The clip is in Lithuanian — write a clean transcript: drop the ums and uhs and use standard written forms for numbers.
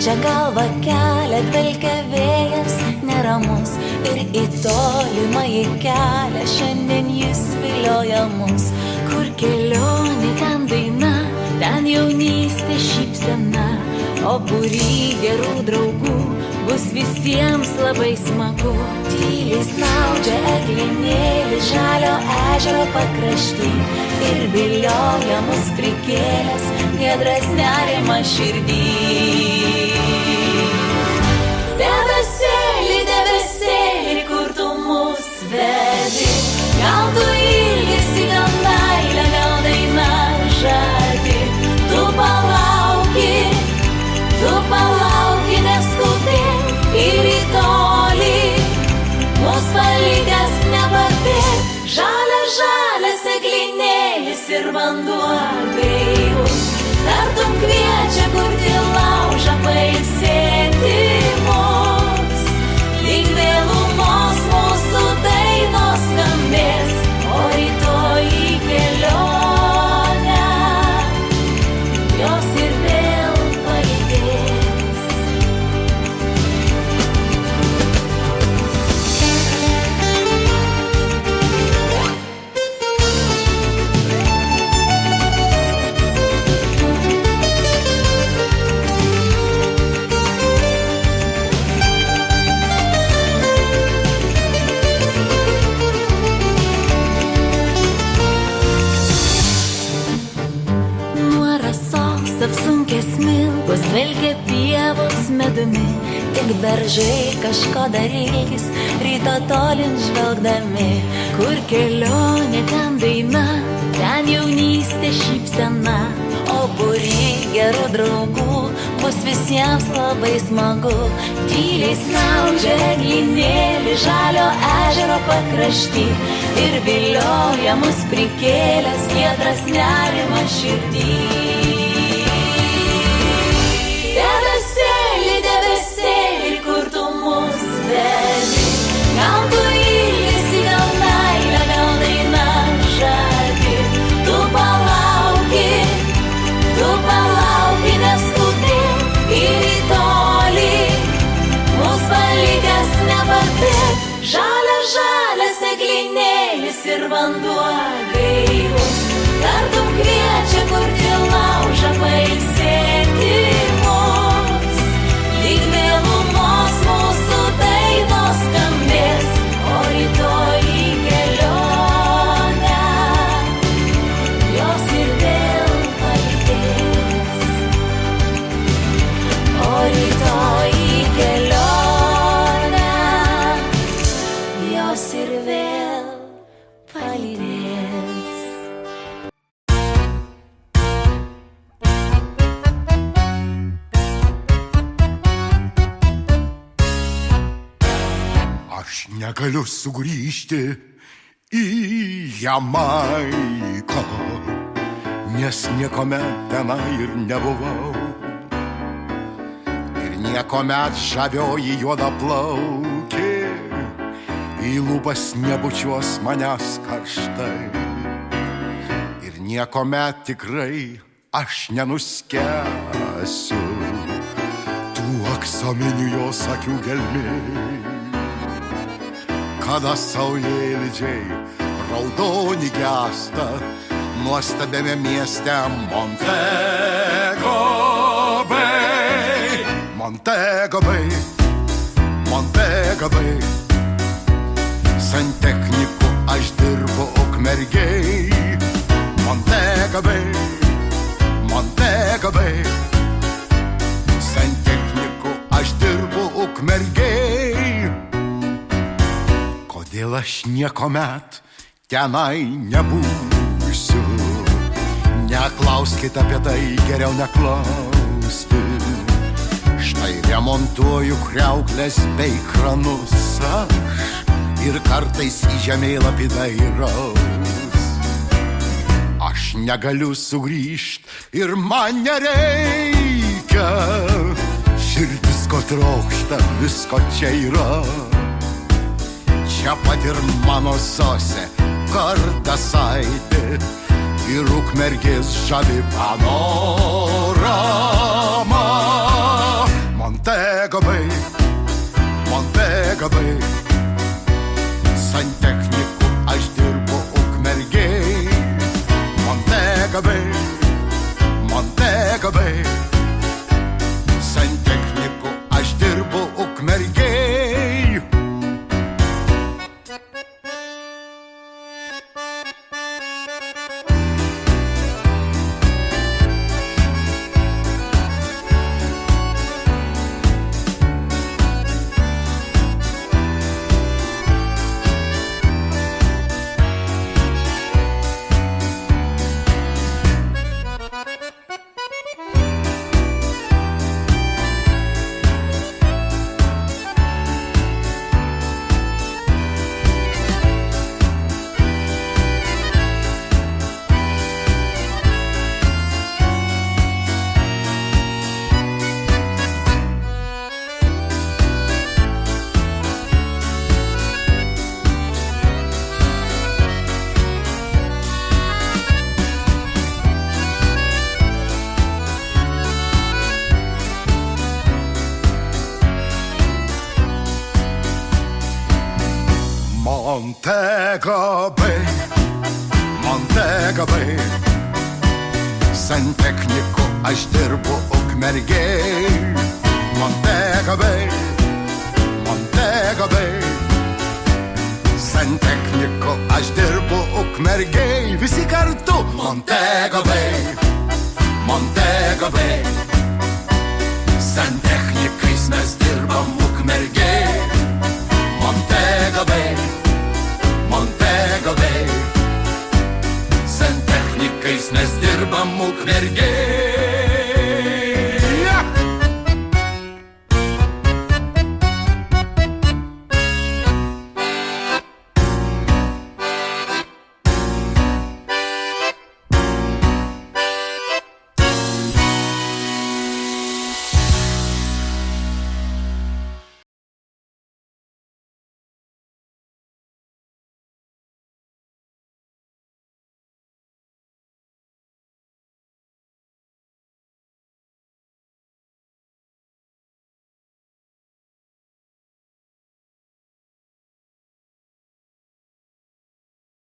Čia galva kelia, dvelkia vėjas neramus ir į tolimąjį kelią šiandien jis vilioja mus. Kur kelionė, ten daina, ten jaunystė šypsena, o būry gerų draugų bus visiems labai smagu. Tyliai snaudžia eglinėlis žalio ežero pakrašty ir vilioja mus prikėlęs giedras nerimas širdį. Debesėli, debesėli, kur tu mus vedi, gal tu ilgesi, gal meilę, gal daina žadi. Tu palauki, neskubėk ir į tolį, mus palikęs nepabėk. Žalias eglinėlis ir vanduo gaivus, tartum kviečia kurti laužą, pailsėti mus. Lyg vėlumos mūsų dainos skambės, o rytoj į kelionę jos ir vėl palydės. Apsunkės smilgos dvelkia pievos medumi, tik beržai kažko dar ilgis, ryto tolin žvelgdami. Kur kelionė, ten daina, ten jaunystė šypsena, o būry gerų draugų bus visiems labai smagu. Tyliai snaudžia eglinėlis žalio ežero pakrašty ir vilioja mus prikėlęs giedras nerimas širdį. Debesėli, debesėli, kur tu mus vedi, gal tu ilgesi, gal meilę, gal daina žadi. Tu palauki, neskubėk ir į tolį, mus palikęs nepabėk. Žalias eglinėlis ir vanduo gaivus, tartum kviečia kurti laužą, pailsėti mus. Lyg vėlumos mūsų dainos skambės, o rytoj į kelionę jos ir vėl palydės. O rytoj į kelionę jos ir vėl palydės. Aš negaliu sugrįžti į Jamaiką, nes niekuomet tenai ir nebuvau. Ir niekuomet žavioji juodaplaukė į lūpas nebučiuos manęs karštai. Ir niekuomet tikrai aš nenuskęsiu tų aksominių jos akių gelmių. Kada saulėlydžiai raudoni gęsta nuostabiame mieste Montego Bay. Montego Bay, Montego Bay. Santechniku aš dirbu Ukmergėj. Montego Bay, Montego Bay. Santechniku aš dirbu Ukmergėj. Kodėl aš niekuomet tenai nebūsiu? Neklauskit apie tai, geriau neklausti. Štai remontuoju kriauklės bei kranus aš ir kartais į žemėlapį dairaus. Aš negaliu sugrįžt ir man nereikia. Širdis ko trokšta, visko čia yra. Čia pat ir mano sosė Kardasaitė ir Ukmergės žavi panorama. Montega Bay. Santechniku aš dirbu Ukmergėj. Montega Bay, Montega Bay. Santechniku aš dirbu Ukmergėj. Montega Bay, Montega Bay. Santechniku aš dirbu Ukmergėj. Montega Bay, Montega Bay. Santechniku aš dirbu Ukmergėj. Visi kartu Montega Bay, Montega Bay. Santechnikais mes dirbam Ukmergėj. Montega Bay, Montega Bay. Santechnikais mes dirbam Ukmergėj.